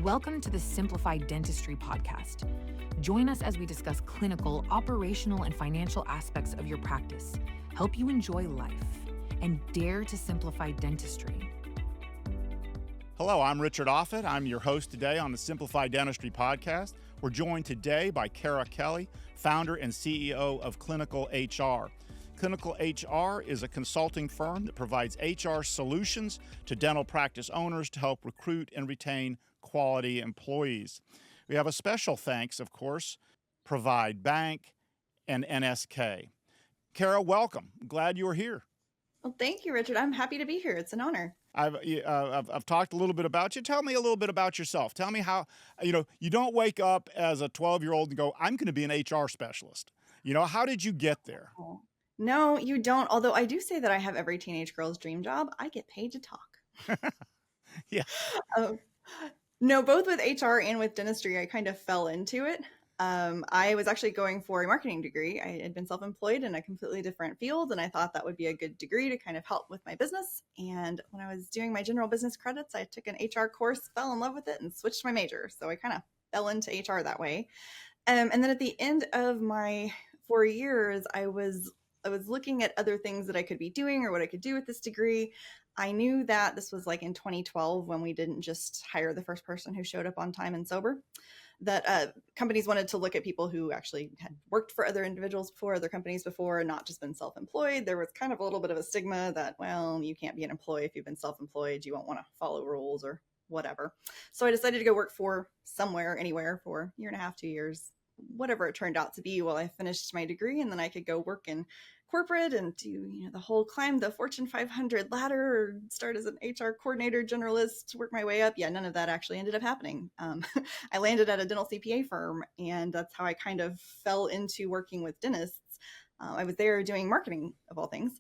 Welcome to the Simplified Dentistry podcast. Join us as we discuss clinical, operational, and financial aspects of your practice, help you enjoy life, and dare to simplify dentistry. Hello, I'm Richard Offutt. I'm your host today on the Simplified Dentistry podcast. We're joined today by Kara Kelley, founder and CEO of Clinical HR. Clinical HR is a consulting firm that provides HR solutions to dental practice owners to help recruit and retain quality employees. We have a special thanks, of course, Provide Bank and NSK. Kara, welcome. Glad you are here. Well, thank you, Richard. I'm happy to be here. It's an honor. I've talked a little bit about you. Tell me a little bit about yourself. Tell me how, you don't wake up as a 12-year-old and go, I'm going to be an HR specialist. How did you get there? No, you don't. Although I do say that I have every teenage girl's dream job. I get paid to talk. Yeah. No, both with HR and with dentistry, I kind of fell into it. I was actually going for a marketing degree. I had been self-employed in a completely different field, and I thought that would be a good degree to kind of help with my business. And when I was doing my general business credits, I took an HR course, fell in love with it, and switched my major. So I kind of fell into HR that way. And then at the end of my 4 years, I was looking at other things that I could be doing or what I could do with this degree. I knew that this was like in 2012 when we didn't just hire the first person who showed up on time and sober, that companies wanted to look at people who actually had worked for other individuals before, other companies before, and not just been self-employed. There was kind of a little bit of a stigma that, well, you can't be an employee if you've been self-employed. You won't want to follow rules or whatever. So I decided to go work for somewhere, anywhere for a year and a half, 2 years, whatever it turned out to be while I finished my degree. And then I could go work in corporate and do, the whole climb the Fortune 500 ladder, or start as an HR coordinator, generalist, work my way up. Yeah, none of that actually ended up happening. I landed at a dental CPA firm, and that's how I kind of fell into working with dentists. I was there doing marketing, of all things.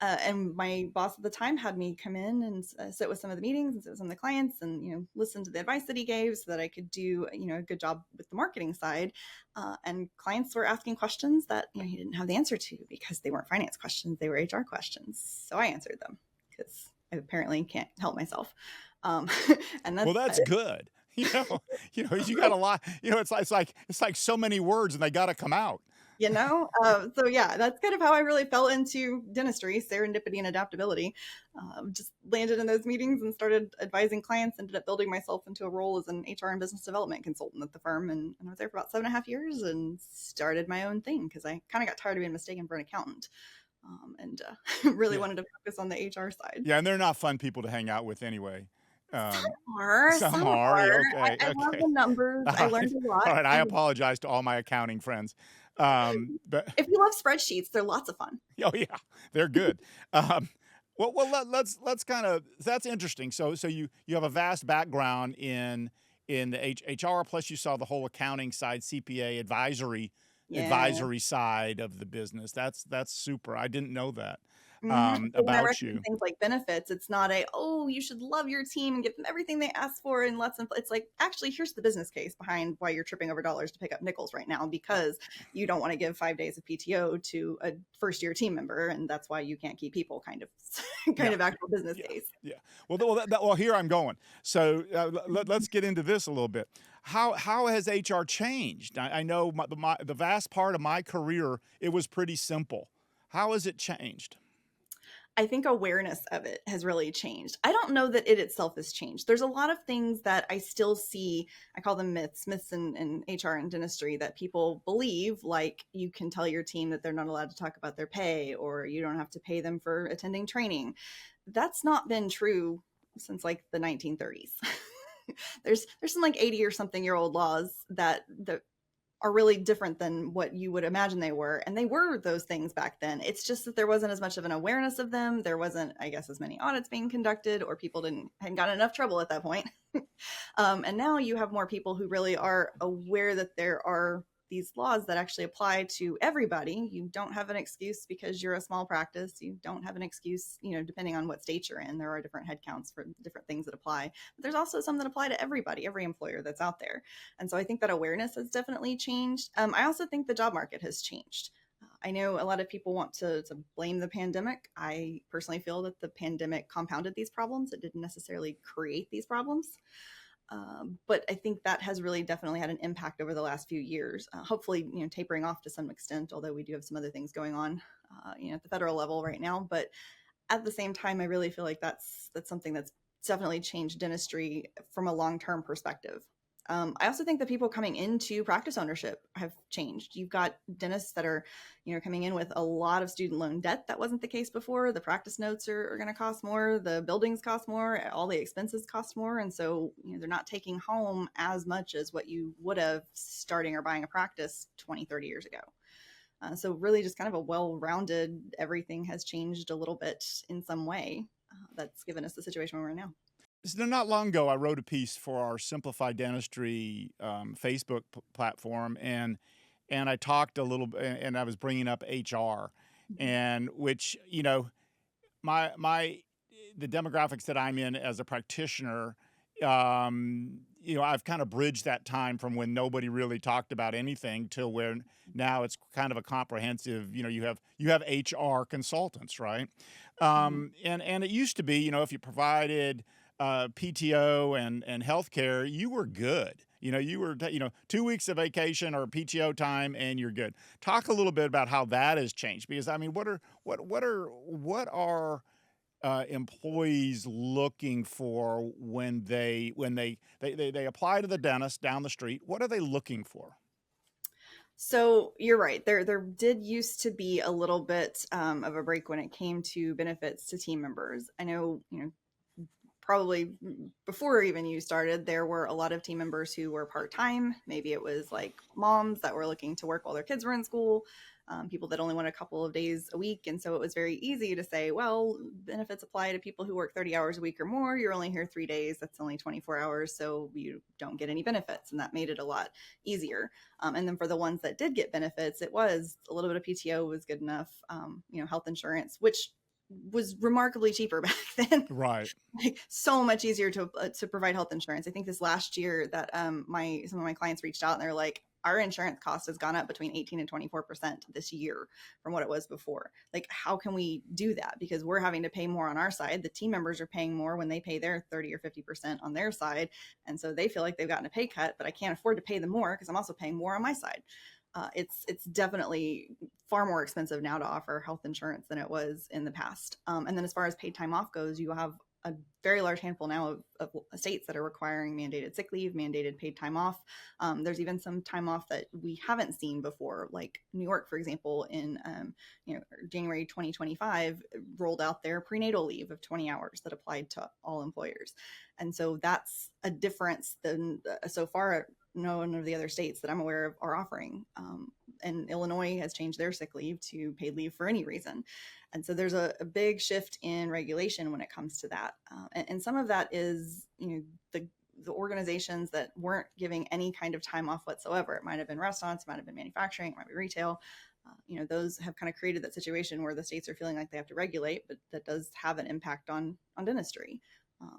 And my boss at the time had me come in and sit with some of the meetings and sit with some of the clients and, listen to the advice that he gave so that I could do, a good job with the marketing side. And clients were asking questions that, he didn't have the answer to because they weren't finance questions. They were HR questions. So I answered them because I apparently can't help myself. And that's good. You got a lot, it's like so many words and they got to come out. So yeah, that's kind of how I really fell into dentistry, serendipity and adaptability. Just landed in those meetings and started advising clients, ended up building myself into a role as an HR and business development consultant at the firm. And I was there for about 7.5 years and started my own thing because I kind of got tired of being mistaken for an accountant. And really wanted to focus on the HR side. Yeah, and they're not fun people to hang out with anyway. Some are. Okay, I love the numbers. I learned a lot. All right, I apologize to all my accounting friends. But if you love spreadsheets, they're lots of fun. Oh yeah, they're good. Let's kind of, that's interesting. So you have a vast background in the HR, plus you saw the whole accounting side, CPA advisory side of the business. That's super. I didn't know that. About you. Things like benefits. It's not you should love your team and give them everything they ask for and let them. It's like, actually, here's the business case behind why you're tripping over dollars to pick up nickels right now, because you don't want to give 5 days of PTO to a first-year team member, and that's why you can't keep people. Kind of actual business case. Yeah. Well, here I'm going. So let's get into this a little bit. How has HR changed? I know the vast part of my career, it was pretty simple. How has it changed? I think awareness of it has really changed. I don't know that it itself has changed. There's a lot of things that I still see. I call them myths in HR and dentistry that people believe, like you can tell your team that they're not allowed to talk about their pay, or you don't have to pay them for attending training. That's not been true since like the 1930s. There's some like 80 or something year old laws that are really different than what you would imagine they were. And they were those things back then. It's just that there wasn't as much of an awareness of them. There wasn't, I guess, as many audits being conducted, or people hadn't gotten enough trouble at that point. And now you have more people who really are aware that there are these laws that actually apply to everybody. You don't have an excuse because you're a small practice. You don't have an excuse, depending on what state you're in. There are different headcounts for different things that apply. But there's also some that apply to everybody, every employer that's out there. And so I think that awareness has definitely changed. I also think the job market has changed. I know a lot of people want to blame the pandemic. I personally feel that the pandemic compounded these problems. It didn't necessarily create these problems. But I think that has really definitely had an impact over the last few years. Hopefully, tapering off to some extent, although we do have some other things going on, at the federal level right now. But at the same time, I really feel like that's something that's definitely changed dentistry from a long-term perspective. I also think that people coming into practice ownership have changed. You've got dentists that are, coming in with a lot of student loan debt. That wasn't the case before. The practice notes are going to cost more. The buildings cost more. All the expenses cost more. And so, they're not taking home as much as what you would have starting or buying a practice 20, 30 years ago. So really just kind of a well-rounded, everything has changed a little bit in some way. That's given us the situation we're in now. So not long ago, I wrote a piece for our Simplified Dentistry Facebook platform, and I talked a little, and I was bringing up HR, and which the demographics that I'm in as a practitioner, I've kind of bridged that time from when nobody really talked about anything till when now it's kind of a comprehensive. You have HR consultants, right? And it used to be, if you provided PTO and healthcare, you were good. You were 2 weeks of vacation or PTO time, and you're good. Talk a little bit about how that has changed, because what are employees looking for when they apply to the dentist down the street? What are they looking for? So you're right. There did used to be a little bit of a break when it came to benefits to team members. I know, probably before even you started, there were a lot of team members who were part-time. Maybe it was like moms that were looking to work while their kids were in school, people that only went a couple of days a week. And so it was very easy to say, well, benefits apply to people who work 30 hours a week or more. You're only here 3 days. That's only 24 hours. So you don't get any benefits. And that made it a lot easier. And then for the ones that did get benefits, it was a little bit of PTO was good enough, health insurance, which was remarkably cheaper back then. Right. Like so much easier to provide health insurance. I think this last year that some of my clients reached out and they're like, our insurance cost has gone up between 18 and 24% this year from what it was before. Like, how can we do that? Because we're having to pay more on our side. The team members are paying more when they pay their 30 or 50% on their side. And so they feel like they've gotten a pay cut, but I can't afford to pay them more because I'm also paying more on my side. It's definitely far more expensive now to offer health insurance than it was in the past. And then as far as paid time off goes, you have a very large handful now of states that are requiring mandated sick leave, mandated paid time off. There's even some time off that we haven't seen before, like New York, for example, in January 2025 rolled out their prenatal leave of 20 hours that applied to all employers. And so that's a difference than so far none of the other states that I'm aware of are offering. And Illinois has changed their sick leave to paid leave for any reason. And so there's a big shift in regulation when it comes to that. And some of that is, the organizations that weren't giving any kind of time off whatsoever. It might have been restaurants, it might have been manufacturing, it might be retail. Those have kind of created that situation where the states are feeling like they have to regulate, but that does have an impact on dentistry.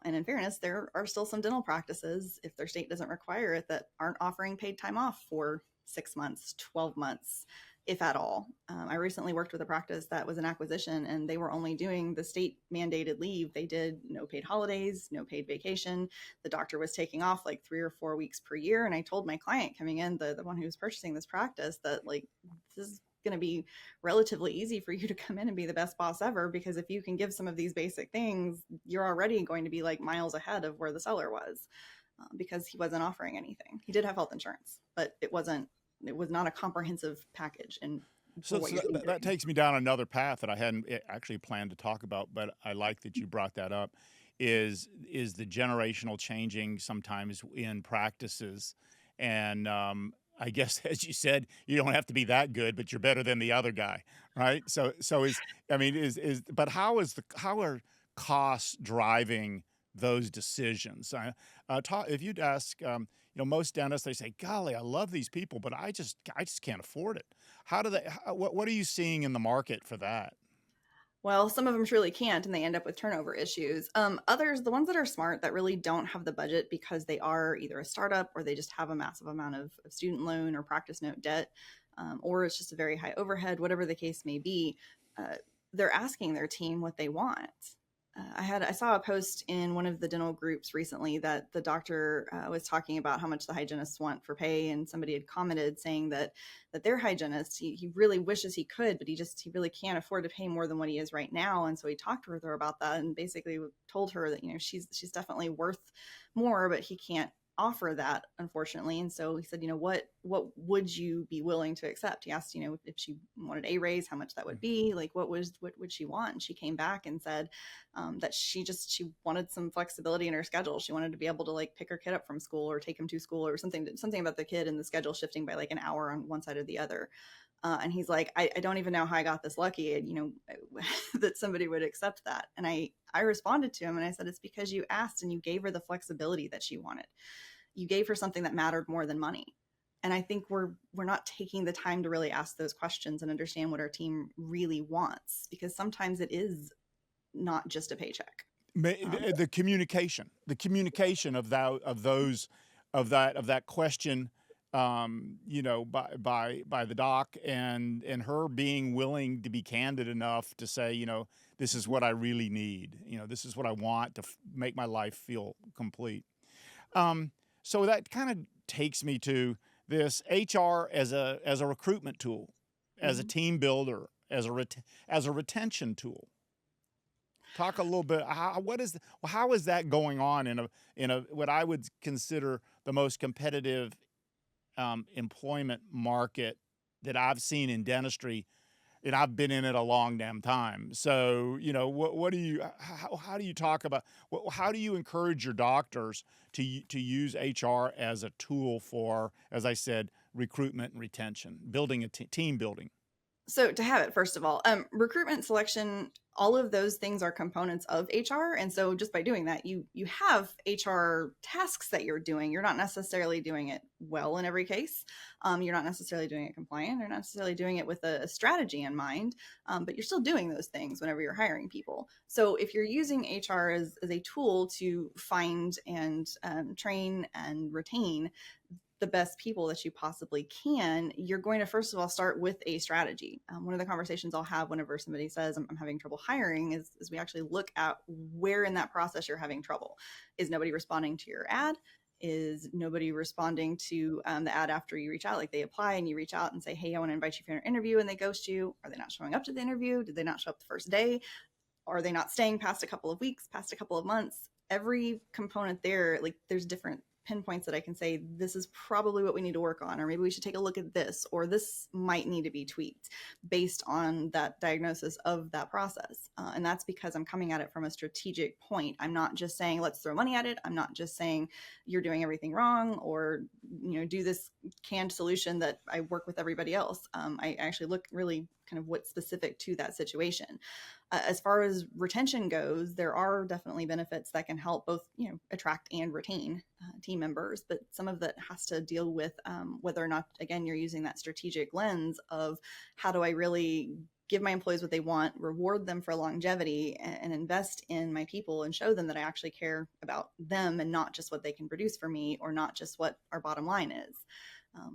And in fairness, there are still some dental practices, if their state doesn't require it, that aren't offering paid time off for 6 months, 12 months, if at all. I recently worked with a practice that was an acquisition, and they were only doing the state mandated leave. They did no paid holidays, no paid vacation. The doctor was taking off like 3 or 4 weeks per year. And I told my client coming in, the one who was purchasing this practice, that like, this is going to be relatively easy for you to come in and be the best boss ever, because if you can give some of these basic things, you're already going to be like miles ahead of where the seller was, because he wasn't offering anything. He did have health insurance, but it was not a comprehensive package. And so that takes me down another path that I hadn't actually planned to talk about, but I like that you brought that up, is the generational changing sometimes in practices. And I guess, as you said, you don't have to be that good, but you're better than the other guy, right? But how are costs driving those decisions? If you'd ask, most dentists, they say, "Golly, I love these people, but I just can't afford it." What are you seeing in the market for that? Well, some of them truly can't, and they end up with turnover issues. Others, the ones that are smart, that really don't have the budget because they are either a startup or they just have a massive amount of student loan or practice note debt, or it's just a very high overhead, whatever the case may be, they're asking their team what they want. I saw a post in one of the dental groups recently that the doctor was talking about how much the hygienists want for pay, and somebody had commented saying that their hygienist, he really wishes he could, but he really can't afford to pay more than what he is right now. And so he talked with her about that and basically told her that she's definitely worth more, but he can't offer that, unfortunately. And so he said, what would you be willing to accept? He asked, if she wanted a raise, how much that would be, like what would she want? And she came back and said that she wanted some flexibility in her schedule. She wanted to be able to like pick her kid up from school or take him to school, or something about the kid and the schedule shifting by like an hour on one side or the other. And he's like, I don't even know how I got this lucky, that somebody would accept that. And I responded to him and I said, it's because you asked and you gave her the flexibility that she wanted. You gave her something that mattered more than money. And I think we're not taking the time to really ask those questions and understand what our team really wants, because sometimes it is not just a paycheck. The communication of that question, by the doc, and her being willing to be candid enough to say, this is what I really need. This is what I want to make my life feel complete. So that kind of takes me to this HR as a recruitment tool, as a team builder, as a retention tool. Talk a little bit. How is that going on in a what I would consider the most competitive employment market that I've seen in dentistry, and I've been in it a long damn time. So how do you talk about how do you encourage your doctors to use HR as a tool for, as I said, recruitment and retention, building a team building? So to have it, first of all, recruitment, selection, all of those things are components of HR. And so just by doing that, you have HR tasks that you're doing. You're not necessarily doing it well in every case. You're not necessarily doing it compliant. You're not necessarily doing it with a strategy in mind, but you're still doing those things whenever you're hiring people. So if you're using HR as a tool to find and train and retain the best people that you possibly can, you're going to first of all start with a strategy. One of the conversations I'll have whenever somebody says I'm having trouble hiring is we actually look at where in that process you're having trouble. Is nobody responding to your ad? Is nobody responding to the ad after you reach out? Like they apply and you reach out and say, hey, I want to invite you for an interview, and they ghost you. Are they not showing up to the interview? Did they not show up the first day? Are they not staying past a couple of weeks, past a couple of months? Every component there, like there's different pinpoints that I can say, this is probably what we need to work on, or maybe we should take a look at this, or this might need to be tweaked based on that diagnosis of that process. And that's because I'm coming at it from a strategic point. I'm not just saying, let's throw money at it. I'm not just saying you're doing everything wrong, or, do this canned solution that I work with everybody else. I actually look really kind of what's specific to that situation. As far as retention goes, there are definitely benefits that can help both, attract and retain team members, but some of that has to deal with whether or not, again, you're using that strategic lens of how do I really give my employees what they want, reward them for longevity, and invest in my people and show them that I actually care about them and not just what they can produce for me, or not just what our bottom line is.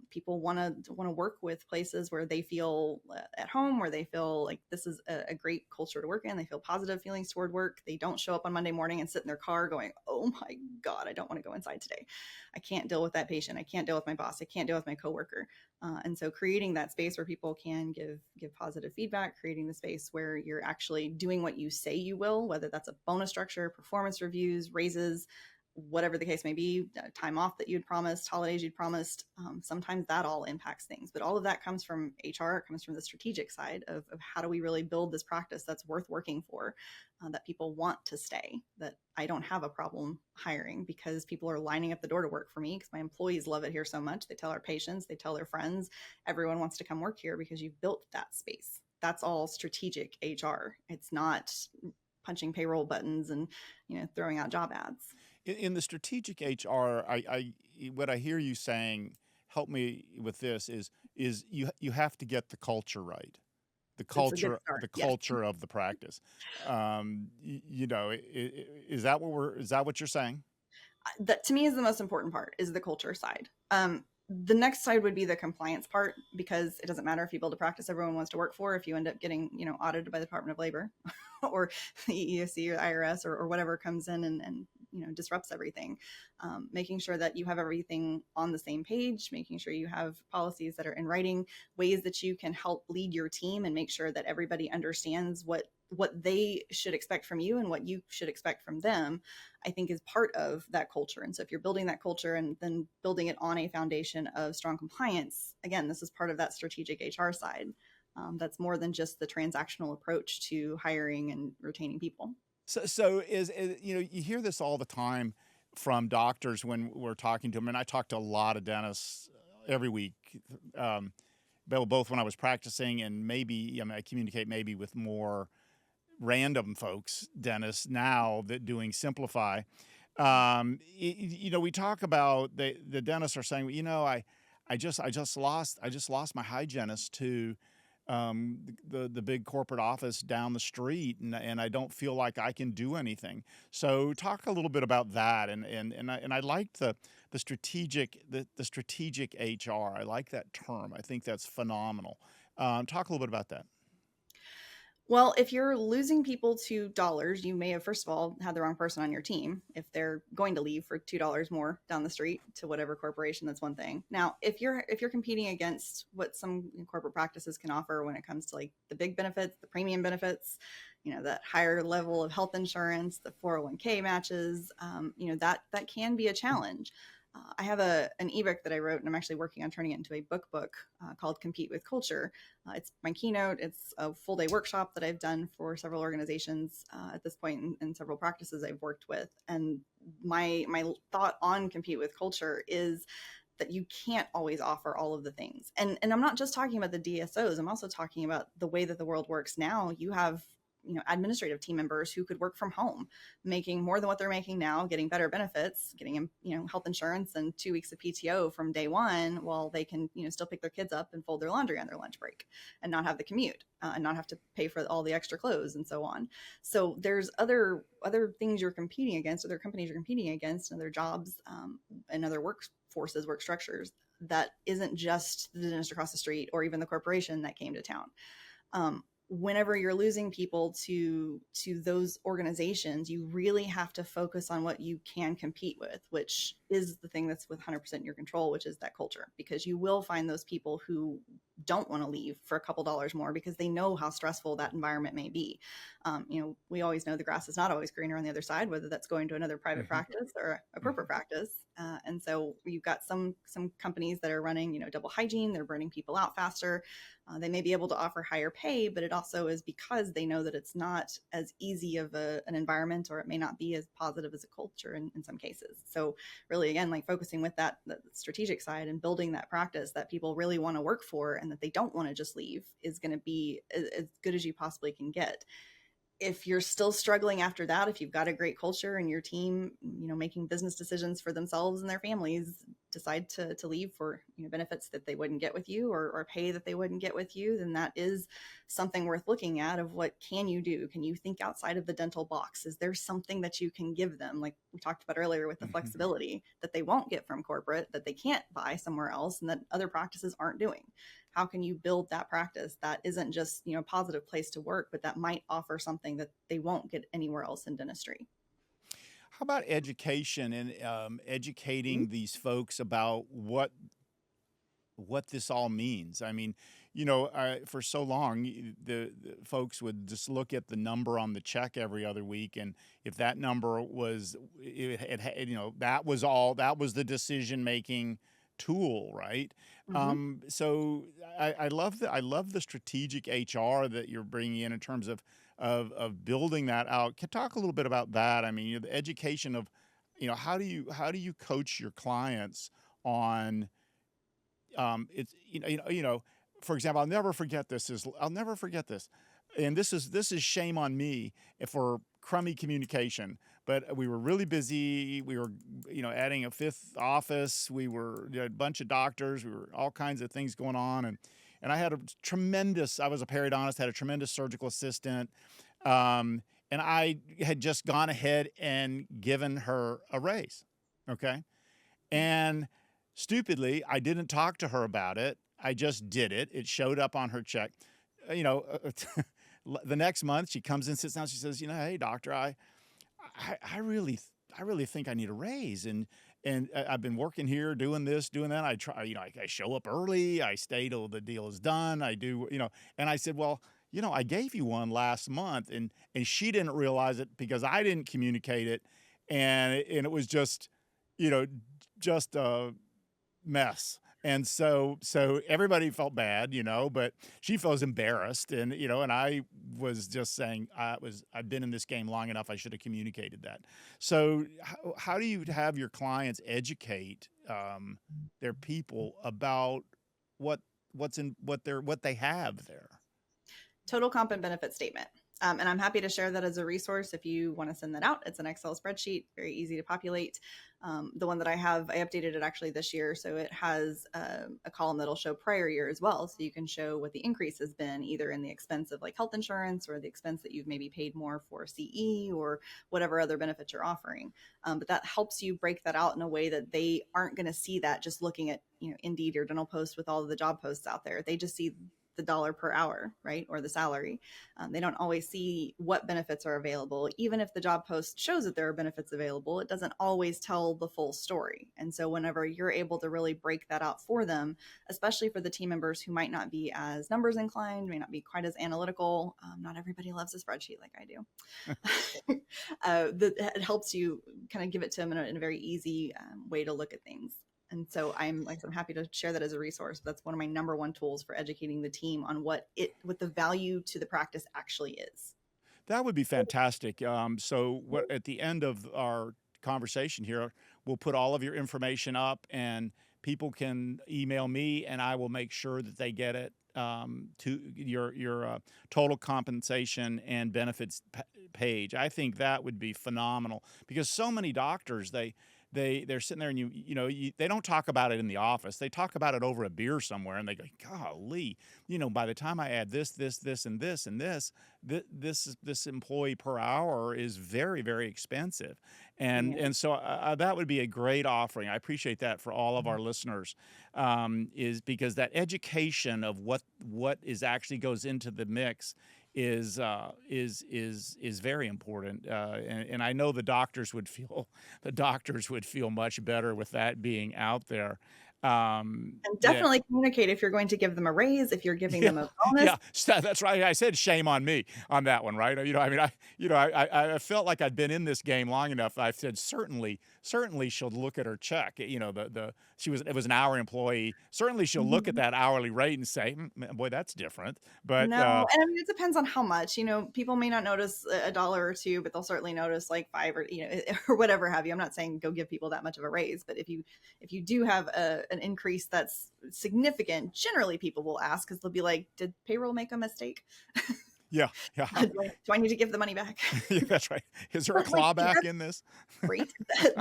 People want to work with places where they feel at home, where they feel like this is a great culture to work in. They feel positive feelings toward work. They don't show up on Monday morning and sit in their car going, oh my God, I don't want to go inside today. I can't deal with that patient. I can't deal with my boss. I can't deal with my coworker. And so creating that space where people can give positive feedback, creating the space where you're actually doing what you say you will, whether that's a bonus structure, performance reviews, raises, whatever the case may be, time off that you'd promised, holidays you'd promised, sometimes that all impacts things. But all of that comes from HR. It comes from the strategic side of how do we really build this practice that's worth working for, that people want to stay, that I don't have a problem hiring because people are lining up the door to work for me because my employees love it here so much. They tell our patients, they tell their friends, everyone wants to come work here because you've built that space. That's all strategic HR. It's not punching payroll buttons and throwing out job ads. In the strategic HR, what I hear you saying, help me with this, is you have to get the culture right, the culture of the practice. Is that what you're saying? That to me is the most important part, is the culture side. The next side would be the compliance part, because it doesn't matter if you build a practice everyone wants to work for, if you end up getting, audited by the Department of Labor or the EEOC or the IRS or whatever comes in and disrupts everything. Making sure that you have everything on the same page, making sure you have policies that are in writing, ways that you can help lead your team and make sure that everybody understands what they should expect from you and what you should expect from them, I think is part of that culture. And so if you're building that culture and then building it on a foundation of strong compliance, again, this is part of that strategic HR side. That's more than just the transactional approach to hiring and retaining people. So you hear this all the time from doctors when we're talking to them, and I talk to a lot of dentists every week, both when I was practicing and maybe, I communicate maybe with more random folks, dentists now that doing Simplify. We talk about the dentists are saying, I just lost my hygienist to the big corporate office down the street, and I don't feel like I can do anything. So talk a little bit about that, and I like the strategic HR. I like that term. I think that's phenomenal. Talk a little bit about that. Well, if you're losing people to dollars, you may have, first of all, had the wrong person on your team. If they're going to leave for $2 more down the street to whatever corporation, that's one thing. Now, if you're competing against what some corporate practices can offer when it comes to like the big benefits, the premium benefits, that higher level of health insurance, the 401k matches, that can be a challenge. I have an ebook that I wrote, and I'm actually working on turning it into a book called Compete with Culture. It's my keynote. It's a full day workshop that I've done for several organizations at this point, and several practices I've worked with. And my thought on Compete with Culture is that you can't always offer all of the things. And I'm not just talking about the DSOs. I'm also talking about the way that the world works now. You have administrative team members who could work from home, making more than what they're making now, getting better benefits, getting health insurance and 2 weeks of PTO from day one, while they can still pick their kids up and fold their laundry on their lunch break and not have the commute and not have to pay for all the extra clothes and so on. So there's other things you're competing against, other companies you're competing against, and other jobs and other workforces, work structures, that isn't just the dentist across the street or even the corporation that came to town. Whenever you're losing people to those organizations, you really have to focus on what you can compete with, which is the thing that's with 100% in your control, which is that culture, because you will find those people who don't want to leave for a couple dollars more because they know how stressful that environment may be. We always know the grass is not always greener on the other side, whether that's going to another private practice or a corporate practice. And so you've got some companies that are running, double hygiene. They're burning people out faster. They may be able to offer higher pay, but it also is because they know that it's not as easy of an environment, or it may not be as positive as a culture in some cases. So really, again, like focusing with that strategic side and building that practice that people really want to work for and that they don't want to just leave is going to be as good as you possibly can get. If you're still struggling after that, if you've got a great culture and your team, making business decisions for themselves and their families, decide to leave for benefits that they wouldn't get with you, or pay that they wouldn't get with you, then that is something worth looking at. Of what can you do? Can you think outside of the dental box? Is there something that you can give them, like we talked about earlier, with the flexibility that they won't get from corporate, that they can't buy somewhere else, and that other practices aren't doing? How can you build that practice that isn't just a positive place to work, but that might offer something that they won't get anywhere else in dentistry? How about education and educating these folks about what this all means? I mean, for so long, the folks would just look at the number on the check every other week, and if that number was, that was the decision-making tool, right? So I love the strategic HR that you're bringing in terms of building that out. Can talk a little bit about that. I mean, the education of, how do you coach your clients on, it's, for example, I'll never forget this, and this is shame on me for crummy communication, but we were really busy. We were, adding a 5th office. We were a bunch of doctors. We were all kinds of things going on. And I had I was a periodontist, had a tremendous surgical assistant. And I had just gone ahead and given her a raise. Okay. And stupidly, I didn't talk to her about it. I just did it. It showed up on her check. The next month she comes in, sits down. She says, hey, doctor, I really think I need a raise. And I've been working here, doing this, doing that. I try, I show up early. I stay till the deal is done. I do, and I said, well, I gave you one last month, and she didn't realize it because I didn't communicate it. And it was just, just a mess. And so everybody felt bad, but she feels embarrassed. And, and I was just saying, I've been in this game long enough. I should have communicated that. So how do you have your clients educate their people about what they have there? Total comp and benefit statement. And I'm happy to share that as a resource if you want to send that out. It's an Excel spreadsheet, very easy to populate. The one that I have, I updated it actually this year. So it has a column that'll show prior year as well. So you can show what the increase has been, either in the expense of like health insurance or the expense that you've maybe paid more for CE or whatever other benefits you're offering. But that helps you break that out in a way that they aren't going to see that just looking at, Indeed or Dental Post with all of the job posts out there. They just see the dollar per hour, right? Or the salary. They don't always see what benefits are available. Even if the job post shows that there are benefits available, it doesn't always tell the full story. And so whenever you're able to really break that out for them, especially for the team members who might not be as numbers inclined, may not be quite as analytical, not everybody loves a spreadsheet like I do. It helps you kind of give it to them in a very easy way to look at things. And so I'm happy to share that as a resource. That's one of my number one tools for educating the team on what the value to the practice actually is. That would be fantastic. So at the end of our conversation here, we'll put all of your information up, and people can email me, and I will make sure that they get it to your total compensation and benefits page. I think that would be phenomenal, because so many doctors, they're sitting there, and they don't talk about it in the office. They talk about it over a beer somewhere, and they go, golly, by the time I add this, and this employee per hour is very, very expensive. And so that would be a great offering. I appreciate that for all of our listeners, is because that education of what is actually goes into the mix is very important, and I know the doctors would feel much better with that being out there. And definitely communicate if you're going to give them a raise, if you're giving them a bonus. Yeah, that's right. I said shame on me on that one, right? I felt like I'd been in this game long enough. I said certainly she'll look at her check. It was an hour employee. Certainly she'll look at that hourly rate and say, boy, that's different. But no, and I mean, it depends on how much. People may not notice $1 or $2, but they'll certainly notice like $5 or or whatever have you. I'm not saying go give people that much of a raise, but if you do have an increase that's significant, generally people will ask, because they'll be like, did payroll make a mistake? Yeah. Do I need to give the money back? Yeah, that's right. Is there a clawback in this? Great.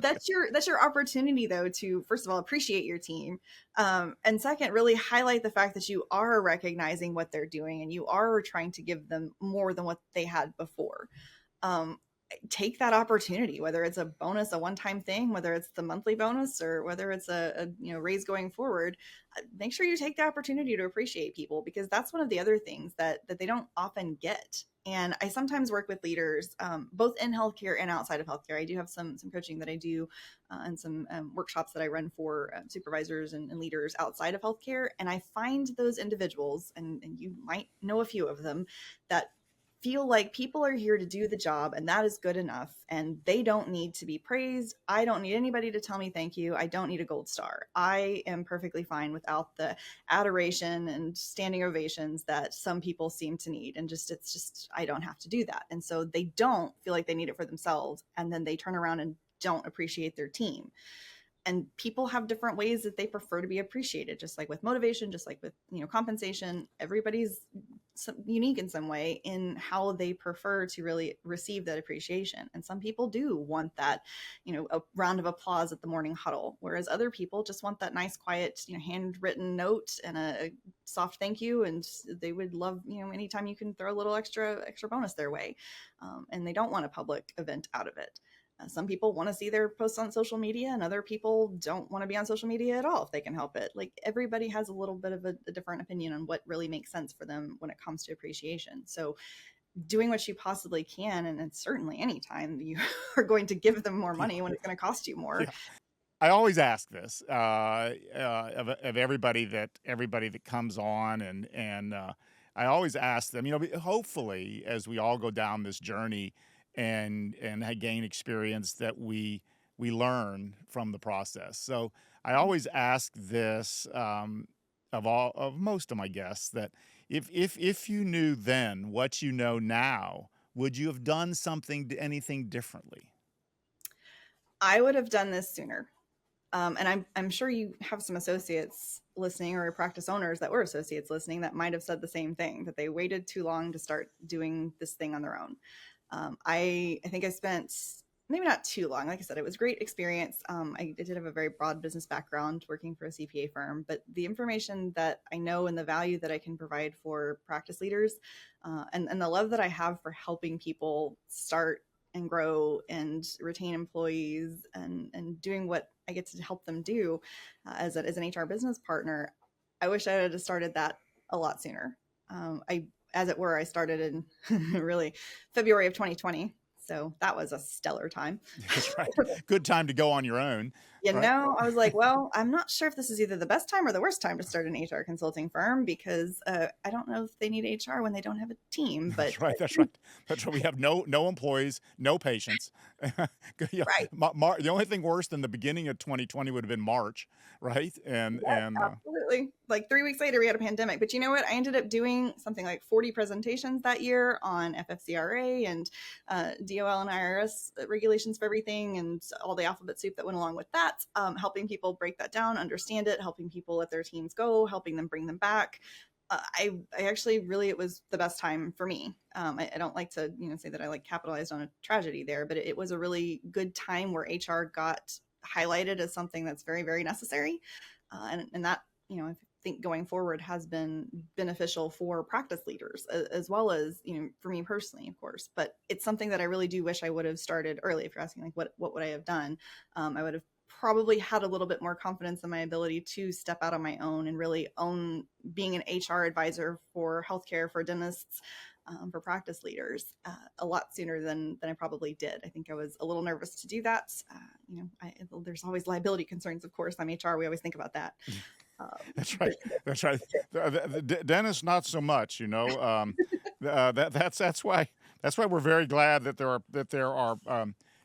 That's your opportunity, though, to first of all appreciate your team, and second, really highlight the fact that you are recognizing what they're doing and you are trying to give them more than what they had before. Take that opportunity, whether it's a bonus, a one-time thing, whether it's the monthly bonus, or whether it's a raise going forward. Make sure you take the opportunity to appreciate people, because that's one of the other things that they don't often get. And I sometimes work with leaders, both in healthcare and outside of healthcare. I do have some coaching that I do, and some workshops that I run for supervisors and leaders outside of healthcare. And I find those individuals, and you might know a few of them, that feel like people are here to do the job and that is good enough, and they don't need to be praised. I don't need anybody to tell me thank you. I don't need a gold star. I am perfectly fine without the adoration and standing ovations that some people seem to need. And it's just I don't have to do that. And so they don't feel like they need it for themselves, and then they turn around and don't appreciate their team. And people have different ways that they prefer to be appreciated, just like with motivation, just like with compensation. Everybody's unique in some way in how they prefer to really receive that appreciation. And some people do want that, a round of applause at the morning huddle, whereas other people just want that nice, quiet, handwritten note and a soft thank you. And they would love, anytime you can throw a little extra bonus their way. And they don't want a public event out of it. Some people want to see their posts on social media, and other people don't want to be on social media at all if they can help it. Like, everybody has a little bit of a different opinion on what really makes sense for them when it comes to appreciation. So doing what you possibly can, and certainly anytime you are going to give them more money when it's going to cost you more. Yeah. I always ask this of everybody that comes on, and I always ask them. Hopefully, as we all go down this journey and gain experience, that we learn from the process. So I always ask this of most of my guests, that if you knew then what you know now, would you have done anything differently? I would have done this sooner. And I'm sure you have some associates listening, or practice owners that were associates listening, that might have said the same thing, that they waited too long to start doing this thing on their own. I think I spent maybe not too long. Like I said, it was a great experience. I did have a very broad business background working for a CPA firm, but the information that I know and the value that I can provide for practice leaders, and the love that I have for helping people start and grow and retain employees, and doing what I get to help them do as an HR business partner, I wish I had started that a lot sooner. I started in really February of 2020. So that was a stellar time. That's right. Good time to go on your own. Right? I was like, well, I'm not sure if this is either the best time or the worst time to start an HR consulting firm, because I don't know if they need HR when they don't have a team. But That's right. That's right. We have no employees, no patients. Yeah. Right. The only thing worse than the beginning of 2020 would have been March, right? And absolutely. Like 3 weeks later, we had a pandemic. But you know what? I ended up doing something like 40 presentations that year on FFCRA and DOL and IRS regulations for everything, and all the alphabet soup that went along with that. Helping people break that down, understand it, helping people let their teams go, helping them bring them back. I actually really, it was the best time for me. I don't like to say that I capitalized on a tragedy there, but it was a really good time where HR got highlighted as something that's very, very necessary, and that I think going forward has been beneficial for practice leaders, as well as for me personally, of course. But it's something that I really do wish I would have started early. If you're asking what would I have done, I would have probably had a little bit more confidence in my ability to step out on my own and really own being an HR advisor for healthcare, for dentists, for practice leaders, a lot sooner than I probably did. I think I was a little nervous to do that. There's always liability concerns, of course. I'm HR. We always think about that. That's right. That's right. The dentists, not so much. That's why we're very glad that there are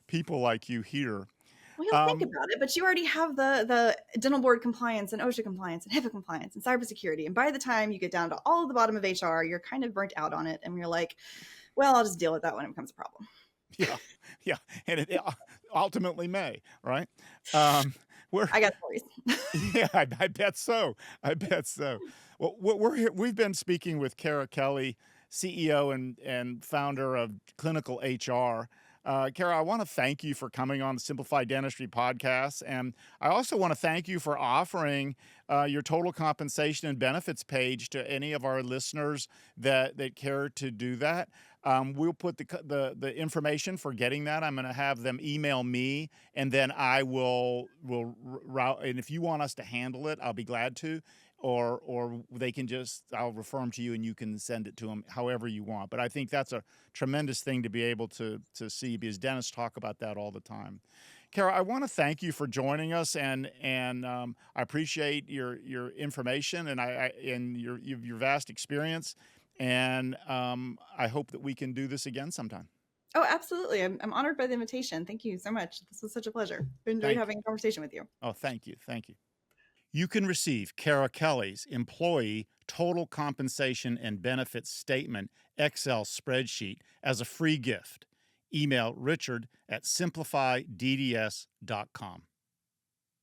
people like you here. Well, you'll think about it, but you already have the dental board compliance and OSHA compliance and HIPAA compliance and cybersecurity. And by the time you get down to all of the bottom of HR, you're kind of burnt out on it. And you're like, well, I'll just deal with that when it becomes a problem. Yeah. And it ultimately may, right? I got stories. Yeah, I bet so. Well, we're here. We've been speaking with Kara Kelley, CEO and founder of Clinical HR. Kara, I want to thank you for coming on the Simplified Dentistry podcast. And I also want to thank you for offering your total compensation and benefits page to any of our listeners that care to do that. We'll put the information for getting that. I'm going to have them email me, and then I will route. And if you want us to handle it, I'll be glad to. Or they can I'll refer them to you, and you can send it to them however you want. But I think that's a tremendous thing to be able to see, because dentists talk about that all the time. Kara, I want to thank you for joining us, and I appreciate your information and your vast experience, and I hope that we can do this again sometime. Oh, absolutely. I'm honored by the invitation. Thank you so much. This was such a pleasure. I enjoyed having a conversation with you. Oh, thank you. You can receive Kara Kelley's Employee Total Compensation and Benefits Statement Excel spreadsheet as a free gift. Email Richard at simplifydds.com.